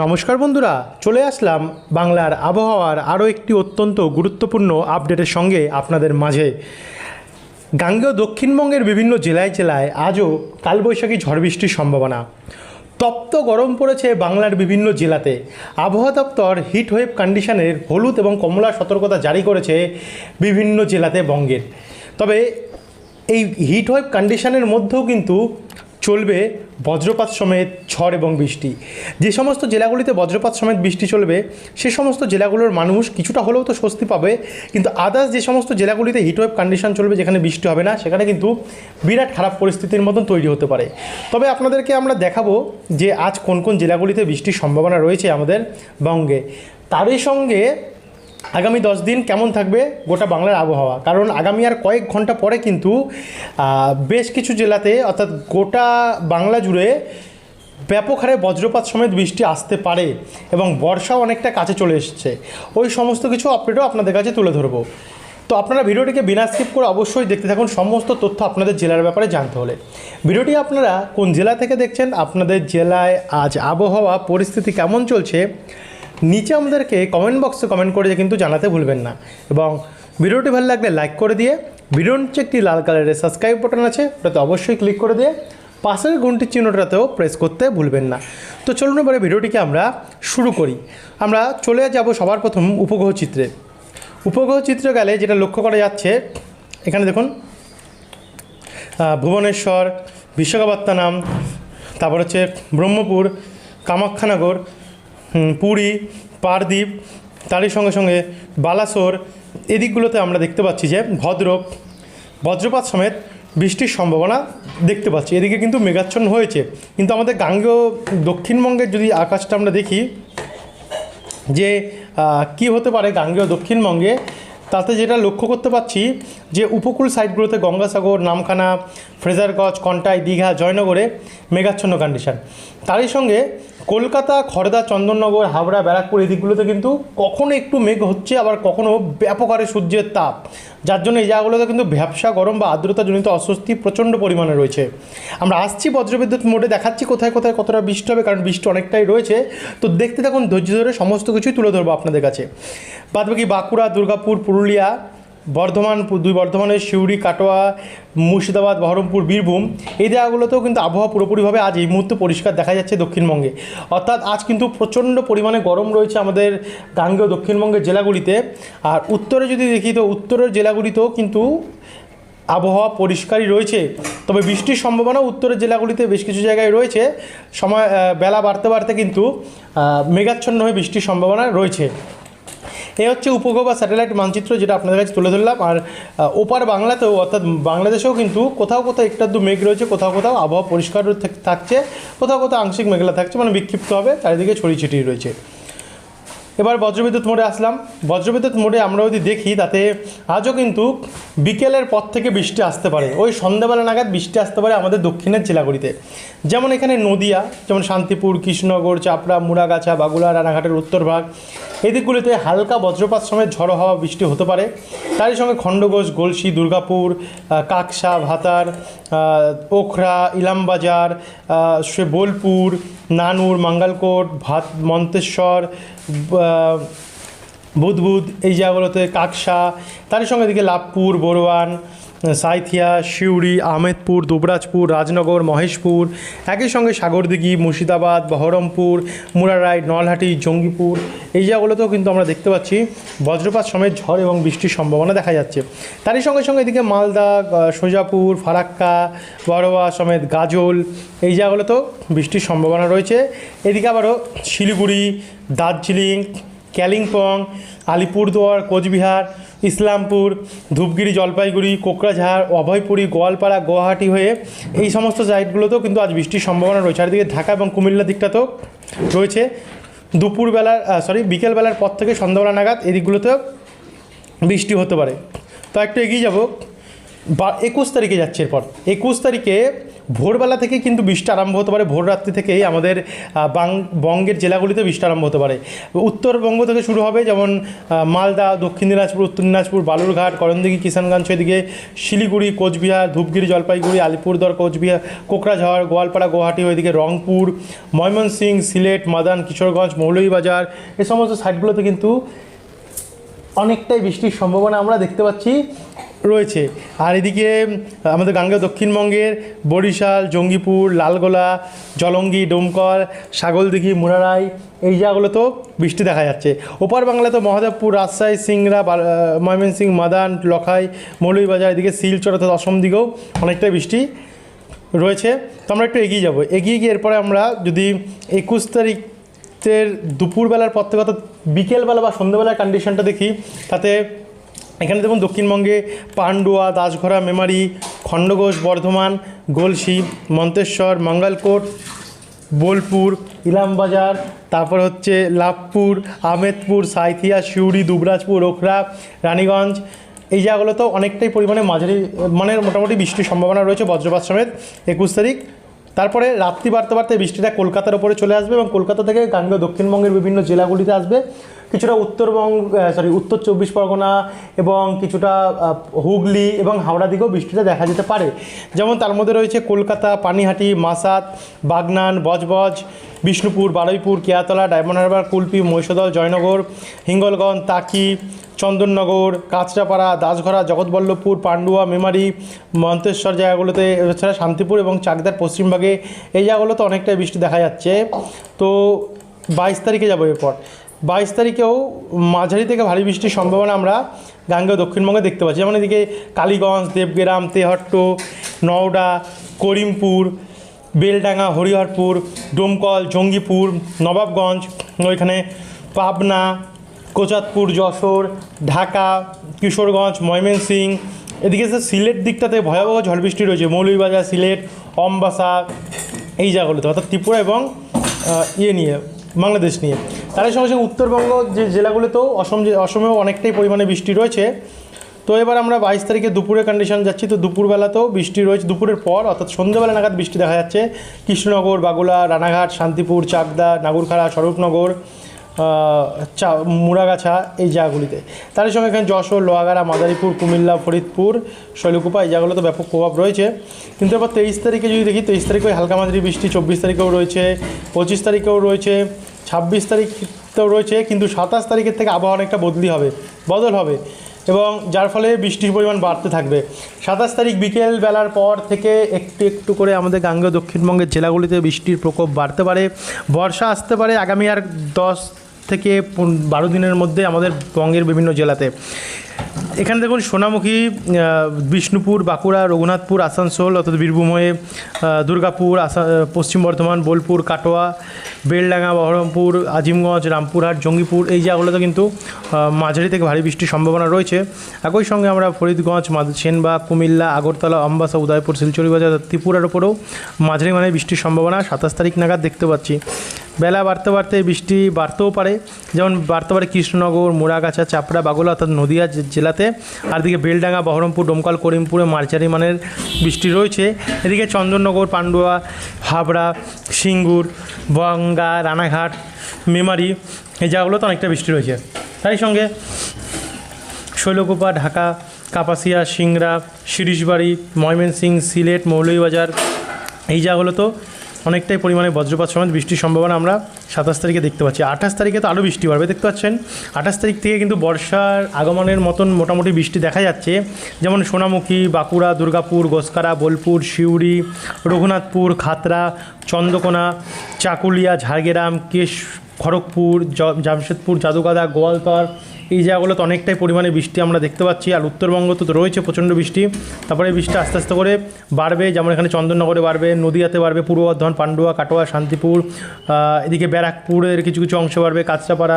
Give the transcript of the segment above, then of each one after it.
নমস্কার বন্ধুরা, চলে আসলাম বাংলার আবহাওয়ার আরও একটি অত্যন্ত গুরুত্বপূর্ণ আপডেটের সঙ্গে আপনাদের মাঝে। গাঙ্গেয় দক্ষিণবঙ্গের বিভিন্ন জেলায় জেলায় আজও কালবৈশাখী ঝড় বৃষ্টির সম্ভাবনা। তপ্ত গরম পড়েছে বাংলার বিভিন্ন জেলাতে। আবহাওয়া দপ্তর হিট ওয়েভ কন্ডিশনের হলুদ এবং কমলা সতর্কতা জারি করেছে বিভিন্ন জেলাতে বঙ্গের। তবে এই হিট ওয়েভ কন্ডিশনের মধ্যেও কিন্তু চলবে বজ্রপাত সমেত ঝড় এবং বৃষ্টি। যে সমস্ত জেলাগুলিতে বজ্রপাত সমেত বৃষ্টি চলবে সে সমস্ত জেলাগুলোর মানুষ কিছুটা হলেও তো স্বস্তি পাবে, কিন্তু আদার্স যে সমস্ত জেলাগুলিতে হিটওয়েভ কন্ডিশন চলবে, যেখানে বৃষ্টি হবে না, সেখানে কিন্তু বিরাট খারাপ পরিস্থিতির মতন তৈরি হতে পারে। তবে আপনাদেরকে আমরা দেখাবো যে আজ কোন কোন জেলাগুলিতে বৃষ্টির সম্ভাবনা রয়েছে আমাদের বঙ্গে। তারই সঙ্গে আগামী 10 দিন কেমন থাকবে গোটা বাংলার আবহাওয়া, কারণ আগামী আর কয়েক ঘন্টা পরে কিন্তু বেশ কিছু জেলাতে অর্থাৎ গোটা বাংলা জুড়ে ব্যাপক হারে বজ্রপাত সমেত বৃষ্টি আসতে পারে এবং বর্ষাও অনেকটা কাছে চলে এসেছে। ওই সমস্ত কিছু আপডেটও আপনাদের কাছে তুলে ধরবো। তো আপনারা ভিডিওটিকে বিনা স্কিপ করে অবশ্যই দেখতে থাকুন সমস্ত তথ্য আপনাদের জেলার ব্যাপারে জানতে হলে। ভিডিওটি আপনারা কোন জেলা থেকে দেখছেন, আপনাদের জেলায় আজ আবহাওয়া পরিস্থিতি কেমন চলছে, নিচে আমাদেরকে কমেন্ট বক্সে কমেন্ট করে কিন্তু জানাতে ভুলবেন না। এবং ভিডিওটি ভালো লাগলে লাইক করে দিয়ে ভিডিওর নিচে একটি লাল কালারের সাবস্ক্রাইব বাটন আছে, ওটাতে অবশ্যই ক্লিক করে দিয়ে পাশের ঘন্টির চিহ্নটাতেও প্রেস করতে ভুলবেন না। তো চলুন এবারে ভিডিওটিকে আমরা শুরু করি। আমরা চলে যাব সবার প্রথম উপগ্রহ চিত্রে। উপগ্রহ চিত্র গেলে যেটা লক্ষ্য করা যাচ্ছে, এখানে দেখুন ভুবনেশ্বর, বিশাখাপত্তনম, তারপর হচ্ছে ব্রহ্মপুর, কামাখ্যানগর, পুরী, পারদ্বীপ, তারই সঙ্গে সঙ্গে বালাসোর, এদিকগুলোতে আমরা দেখতে পাচ্ছি যে ভদ্রক বজ্রপাত সমেত বৃষ্টির সম্ভাবনা দেখতে পাচ্ছি। এদিকে কিন্তু মেঘাচ্ছন্ন হয়েছে, কিন্তু আমাদের গাঙ্গেয় দক্ষিণবঙ্গের যদি আকাশটা আমরা দেখি যে কি হতে পারে গাঙ্গেয় দক্ষিণবঙ্গে, তাতে যেটা লক্ষ্য করতে পাচ্ছি যে উপকূল সাইডগুলোতে গঙ্গাসাগর, নামখানা, ফ্রেজারগঞ্জ, কন্টাই, দীঘা, জয়নগরে মেঘাচ্ছন্ন কন্ডিশন। তারই সঙ্গে কলকাতা, খড়দা, চন্দননগর, হাওড়া, ব্যারাকপুর এদিকগুলোতে কিন্তু কখনো একটু মেঘ হচ্ছে, আবার কখনো ব্যাপক হারে সূর্যের তাপ, যার জন্য এই জায়গাগুলোতে কিন্তু ভ্যাপসা গরম বা আর্দ্রতাজনিত অস্বস্তি প্রচণ্ড পরিমাণে রয়েছে। আমরা আসছি বজ্রবিদ্যুৎ মোডে, দেখাচ্ছি কোথায় কোথায় কতটা বৃষ্টি হবে, কারণ বৃষ্টি অনেকটাই রয়েছে। তো দেখতে থাকুন, ধৈর্য ধরে সমস্ত কিছুই তুলে ধরবো আপনাদের কাছে। বাদবাকি বাঁকুড়া, দুর্গাপুর, পুরুলিয়া, বর্ধমান, বর্ধমানের সিউড়ি, কাটোয়া, মুর্শিদাবাদ, বহরমপুর, বীরভূম, এই জায়গাগুলোতেও কিন্তু আবহাওয়া পুরোপুরিভাবে আজ এই মুহূর্তে পরিষ্কার দেখা যাচ্ছে দক্ষিণবঙ্গে। অর্থাৎ আজ কিন্তু প্রচণ্ড পরিমাণে গরম রয়েছে আমাদের গাঙ্গেয় দক্ষিণবঙ্গের জেলাগুলিতে। আর উত্তরে যদি দেখি, তো উত্তরের জেলাগুলিতেও কিন্তু আবহাওয়া পরিষ্কারই রয়েছে, তবে বৃষ্টির সম্ভাবনা উত্তরের জেলাগুলিতে বেশ কিছু জায়গায় রয়েছে। সময় বেলা বাড়তে বাড়তে কিন্তু মেঘাচ্ছন্ন হয়ে বৃষ্টির সম্ভাবনা রয়েছে। এই হচ্ছে উপগ্রহ বা স্যাটেলাইট মানচিত্র, যেটা আপনাদের কাছে তুলে ধরলাম। আর ওপার বাংলাতেও অর্থাৎ বাংলাদেশেও কিন্তু কোথাও কোথাও একটু আধটু মেঘ রয়েছে, কোথাও কোথাও আবহাওয়া পরিষ্কার থাকছে, কোথাও কোথাও আংশিক মেঘলা থাকছে, মানে বিক্ষিপ্তভাবে চারিদিকে ছড়িয়ে ছিটিয়ে রয়েছে। এবার বজ্রবিদ্যুৎ মোডে আসলাম। বজ্রবিদ্যুৎ মোডে আমরা যদি দেখি, তাতে আজও কিন্তু বিকেলের পর থেকে বৃষ্টি আসতে পারে, ওই সন্ধ্যাবেলা নাগাদ বৃষ্টি আসতে পারে আমাদের দক্ষিণের জেলাগুলিতে। যেমন এখানে নদিয়া, যেমন শান্তিপুর, কৃষ্ণনগর, চাপড়া, মুড়াগাছা, বাগুলা, রানাঘাটের উত্তরভাগ, এই দিকগুলিতে হালকা বজ্রপাত সময় ঝড়ো হাওয়া বৃষ্টি হতে পারে। তারই সঙ্গে খণ্ডঘোষ, গলসি, দুর্গাপুর, কাকসা, ভাতার, ওখরা, ইলামবাজার, বোলপুর, নানুর, মঙ্গলকোট, মন্তেশ্বর, বুদবুদ, এই জায়গাগুলোতে কাকসা, তারই সঙ্গে এদিকে লাভপুর, বড়োয়ান, সাঁইথিয়া, সিউড়ি, আহমেদপুর, দুবরাজপুর, রাজনগর, মহেশপুর, একই সঙ্গে সাগরদিঘি, মুর্শিদাবাদ, বহরমপুর, মুরারাই, নলহাটি, জঙ্গিপুর, এই জায়গাগুলোতেও কিন্তু আমরা দেখতে পাচ্ছি বজ্রপাত সমেত ঝড় এবং বৃষ্টির সম্ভাবনা দেখা যাচ্ছে। তারই সঙ্গে সঙ্গে এদিকে মালদা, সোজাপুর, ফারাক্কা, বড়োয়া সমেত গাজল, এই জায়গাগুলোতেও বৃষ্টির সম্ভাবনা রয়েছে। এদিকে আবারও শিলিগুড়ি, দার্জিলিং, কালিম্পং, আলিপুরদুয়ার, কোচবিহার, ইসলামপুর, ধূপগুড়ি, জলপাইগুড়ি, কোকরাঝাড়, অভয়পুরী, গোয়ালপাড়া, গুয়াহাটি হয়ে এই সমস্ত সাইটগুলোতেও কিন্তু আজ বৃষ্টির সম্ভাবনা রয়েছে। আর এদিকে ঢাকা এবং কুমিল্লা দিকটাতেও রয়েছে। বিকেলবেলার পর থেকে সন্ধ্যাবেলা নাগাদ এদিকগুলোতেও বৃষ্টি হতে পারে। তো একটু এগিয়ে যাব, বা 21 তারিখে যাচ্ছে। এরপর 21 তারিখে ভোরবেলা থেকে কিন্তু বৃষ্টি আরম্ভ হতে পারে, ভোর রাত্রি থেকেই আমাদের বঙ্গের জেলাগুলিতে বৃষ্টি আরম্ভ হতে পারে। উত্তরবঙ্গ থেকে শুরু হবে, যেমন মালদা, দক্ষিণ দিনাজপুর, উত্তর দিনাজপুর, বালুরঘাট, করণদিঘি, কিষানগঞ্জ, এদিকে শিলিগুড়ি, কোচবিহার, ধূপগুড়ি, জলপাইগুড়ি, আলিপুরদুয়ার, কোচবিহার, কোকরাঝাড়, গোয়ালপাড়া, গুয়াহাটি, ওইদিকে রংপুর, ময়মনসিংহ, সিলেট, মাদান, কিশোরগঞ্জ, মৌলভীবাজার, এই সমস্ত সাইটগুলোতে কিন্তু অনেকটাই বৃষ্টির সম্ভাবনা আমরা দেখতে পাচ্ছি রয়েছে। আর এদিকে আমাদের গাঙ্গেয় দক্ষিণবঙ্গের বরিশাল, জঙ্গিপুর, লালগোলা, জলঙ্গি, ডোমকল, সাগলদিঘি, মুরারাই, এই জায়গাগুলোতেও বৃষ্টি দেখা যাচ্ছে। ওপার বাংলায় তো মহাদেবপুর, রাজশাহী, সিংড়া, ময়মনসিংহ, মাদান, লখাই, মৌলভীবাজার, এদিকে শিলচর অর্থাৎ অসম দিকেও অনেকটাই বৃষ্টি রয়েছে। তো আমরা একটু এগিয়ে যাব, এগিয়ে গিয়ে এরপরে আমরা যদি 21 তারিখের দুপুরবেলার পর থেকে অর্থাৎ বিকেলবেলা বা সন্ধ্যেবেলার কন্ডিশনটা দেখি, তাতে এখানে দেখুন দক্ষিণবঙ্গে পান্ডুয়া, দাসঘরা, মেমারি, খণ্ডঘোষ, বর্ধমান, গলসি, মন্তেশ্বর, মঙ্গলকোট, বোলপুর, ইলামবাজার, তারপর হচ্ছে লাভপুর, আহমেদপুর, সাঁইথিয়া, সিউড়ি, দুবরাজপুর, ওখরা, রানীগঞ্জ, এই জায়গাগুলোতেও অনেকটাই পরিমাণে মাঝারি মানে মোটামুটি বৃষ্টির সম্ভাবনা রয়েছে বজ্রপাত সমেত 21 তারিখ। তারপরে রাত্রি বাড়তে বাড়তে বৃষ্টিটা কলকাতার ওপরে চলে আসবে এবং কলকাতা থেকে গাঙ্গেয় দক্ষিণবঙ্গের বিভিন্ন জেলাগুলিতে আসবে। কিছুটা উত্তর 24 পরগনা এবং কিছুটা হুগলি এবং হাওড়া দিকেও বৃষ্টিটা দেখা যেতে পারে। যেমন তার মধ্যে রয়েছে কলকাতা, পানিহাটি, মাসাত, বাগনান, বজবজ, বিষ্ণুপুর, বারুইপুর, কেয়াতলা, ডায়মন্ড হারবার, কুলপি, মহিষাদল, জয়নগর, হিঙ্গলগঞ্জ, তাকি, চন্দননগর, কাঁচরাপাড়া, দাসঘরা, জগৎবল্লভপুর, পান্ডুয়া, মেমারি, মন্তেশ্বর জায়গাগুলোতে, এছাড়া শান্তিপুর এবং চাকদার পশ্চিমভাগে এই জায়গাগুলোতে অনেকটাই বৃষ্টি দেখা যাচ্ছে। তো 22 তারিখে যাবো। এরপর 22 তারিখেও মাঝারি থেকে ভারী বৃষ্টির সম্ভাবনা আমরা গাঙ্গেয় দক্ষিণবঙ্গে দেখতে পাচ্ছি। যেমন এদিকে কালীগঞ্জ, দেবগ্রাম, তেহট্ট, নওডা, করিমপুর, বেলডাঙ্গা, হরিহরপুর, ডোমকল, জঙ্গিপুর, নবাবগঞ্জ, ওইখানে পাবনা, কোচাতপুর, যশোর, ঢাকা, কিশোরগঞ্জ, ময়মনসিংহ, এদিকে সিলেট দিকটাতে ভয়াবহ ঝড় বৃষ্টি রয়েছে। মৌলভীবাজার, সিলেট, অম্বাসা, এই জায়গাগুলোতে অর্থাৎ ত্রিপুরা এবং বাংলাদেশ নিয়ে। তার সঙ্গে সঙ্গে উত্তরবঙ্গ যে জেলাগুলোতেও অসমেও অনেকটাই পরিমাণে বৃষ্টি রয়েছে। তো এবার আমরা 22 তারিখে দুপুরের কন্ডিশন যাচ্ছি। তো দুপুরবেলাতেও বৃষ্টি রয়েছে, দুপুরের পর অর্থাৎ সন্ধ্যাবেলা নাগাদ বৃষ্টি দেখা যাচ্ছে কৃষ্ণনগর, বাগুলা, রানাঘাট, শান্তিপুর, চাকদা, নাগুরখাড়া, স্বরূপনগর, মুরাগাছা, এই জায়গাগুলিতে। তার সঙ্গে এখানে যশোর, লোহাগাড়া, মাদারীপুর, কুমিল্লা, ফরিদপুর, শৈলকুপা, এই জায়গাগুলোতে ব্যাপক প্রভাব রয়েছে। কিন্তু এবার 23 তারিখে যদি দেখি, 23 তারিখে হালকা মাঝারি বৃষ্টি, 24 তারিখেও রয়েছে, 25 তারিখেও রয়েছে, 26 তারিখেও রয়েছে। কিন্তু 27 তারিখের থেকে আবহাওয়া অনেকটা বদল হবে এবং যার ফলে বৃষ্টির পরিমাণ বাড়তে থাকবে। 27 তারিখ বিকেল বেলার পর থেকে একটু একটু করে আমাদের গাঙ্গেয় দক্ষিণবঙ্গের জেলাগুলিতে বৃষ্টির প্রকোপ বাড়তে পারে, বর্ষা আসতে পারে আগামী আর 10 থেকে 12 দিনের মধ্যে আমাদের বঙ্গের বিভিন্ন জেলাতে। এখানে দেখুন সোনামুখী, বিষ্ণুপুর, বাঁকুড়া, রঘুনাথপুর, আসানসোল অর্থাৎ বীরভূম হয়ে দুর্গাপুর, পশ্চিম বর্ধমান, বোলপুর, কাটোয়া, বেলডাঙ্গা, বহরমপুর, আজিমগঞ্জ, রামপুরহাট, জঙ্গিপুর, এই জায়গাগুলোতে কিন্তু মাঝারি থেকে ভারী বৃষ্টির সম্ভাবনা রয়েছে। একই সঙ্গে আমরা ফরিদগঞ্জ, সেনবাগ, কুমিল্লা, আগরতলা, আমবাসা, উদয়পুর, শিলচর বাজার, ত্রিপুরার ওপরেও মাঝারি মানে বৃষ্টির সম্ভাবনা 27 তারিখ নাগাদ দেখতে পাচ্ছি। বেলা বাড়তে বাড়তে বৃষ্টি বাড়তেও পারে, যেমন বাড়তে পারে কৃষ্ণনগর, মুরাগাছা, চাপড়া, বাগুলা অর্থাৎ নদিয়া জেলাতে। আর এদিকে বেলডাঙ্গা, বহরমপুর, ডোমকল, করিমপুরে মাঝারি মানের বৃষ্টি রয়েছে। এদিকে চন্দননগর, পান্ডুয়া, হাবড়া, সিঙ্গুর, বঙ্গা, রানাঘাট, মেমারি, এই জায়গাগুলোতে অনেকটা বৃষ্টি রয়েছে। তাই সঙ্গে শৈলকুপা, ঢাকা, কাপাসিয়া, সিংড়া, শিরিশবাড়ি, ময়মনসিংহ, সিলেট, মৌলভীবাজার, এই জায়গাগুলোতেও অনেকটাই পরিমাণে বজ্রপাত সমেত বৃষ্টির সম্ভাবনা আমরা 27 তারিখে দেখতে পাচ্ছি। 28 তারিখে তো আরও বৃষ্টি বাড়বে, দেখতে পাচ্ছেন। 28 তারিখ থেকে কিন্তু বর্ষার আগমনের মতন মোটামুটি বৃষ্টি দেখা যাচ্ছে। যেমন সোনামুখী, বাঁকুড়া, দুর্গাপুর, গোসকারা, বোলপুর, সিউড়ি, রঘুনাথপুর, খাতড়া, চন্দ্রকোনা, চাকুলিয়া, ঝাড়গ্রাম, খড়গপুর, জামশেদপুর, জাদুগাদা, গোয়ালপাড়, এই জায়গাগুলোতে অনেকটাই পরিমাণে বৃষ্টি আমরা দেখতে পাচ্ছি। আর উত্তরবঙ্গ তো রয়েছে প্রচণ্ড বৃষ্টি। তারপরে বৃষ্টি আস্তে আস্তে করে বাড়বে, যেমন এখানে চন্দননগরে বাড়বে, নদিয়াতে বাড়বে, পূর্ব বর্ধমান, পান্ডুয়া, কাটোয়া, শান্তিপুর, এদিকে ব্যারাকপুরের কিছু কিছু অংশ বাড়বে, কাঁচরাপাড়া,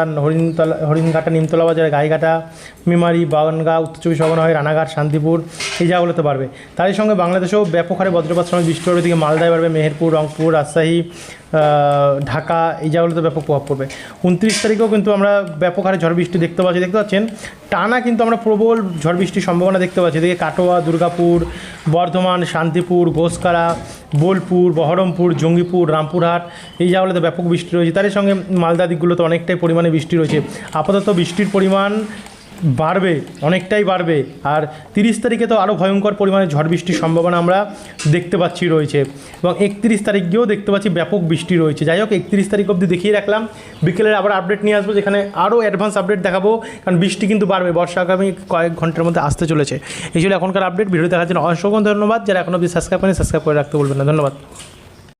হরিণঘাটা, নিমতলা বাজার, গাইঘাটা, মেমারি, বাগানগাঁ, উত্তর 24 পরগনা হয়, রানাঘাট, শান্তিপুর, এই জায়গাগুলোতে বাড়বে। তারই সঙ্গে বাংলাদেশেও ব্যাপক হারে বজ্রপাত সময় বৃষ্টি হবে। এদিকে মালদায় বাড়বে, মেহেরপুর, রংপুর, রাজশাহী, ঢাকা, এই জায়গাগুলোতে ব্যাপক প্রভাব পড়বে। 29 তারিখেও কিন্তু আমরা ব্যাপক হারে ঝড় বৃষ্টি দেখতে পাচ্ছি। পাচ্ছি, দেখতে পাচ্ছেন টানা কিন্তু আমরা প্রবল ঝড় বৃষ্টির সম্ভাবনা দেখতে পাচ্ছি। এদিকে কাটোয়া, দুর্গাপুর, বর্ধমান, শান্তিপুর, ঘোষকারা, বোলপুর, বহরমপুর, জঙ্গিপুর, রামপুরহাট এই জায়গাগুলোতে ব্যাপক বৃষ্টি রয়েছে। তার সঙ্গে মালদা দিকগুলোতে অনেকটাই পরিমাণে বৃষ্টি রয়েছে। আপাতত বৃষ্টির পরিমাণ বাড়বে, অনেকটাই বাড়বে। আর 30 তারিখে তো আরও ভয়ঙ্কর পরিমাণে ঝড় বৃষ্টির সম্ভাবনা আমরা দেখতে পাচ্ছি রয়েছে, এবং 31 তারিখ গিয়েও দেখতে পাচ্ছি ব্যাপক বৃষ্টি রয়েছে। যাই হোক, 31 তারিখ অবধি দেখিয়ে রাখলাম, বিকেলের আবার আপডেট নিয়ে আসবো, যেখানে আরও অ্যাডভান্স আপডেট দেখাবো, কারণ বৃষ্টি কিন্তু বাড়বে, বর্ষা আগামী কয়েক ঘন্টার মধ্যে আসতে চলেছে। এই ছিল এখনকার আপডেট। ভিডিও দেখার জন্য অসংখ্য ধন্যবাদ। যারা এখন অবধি সাবস্ক্রাইব করেনি সাবস্ক্রাইব করে রাখতে বলবেন না। ধন্যবাদ।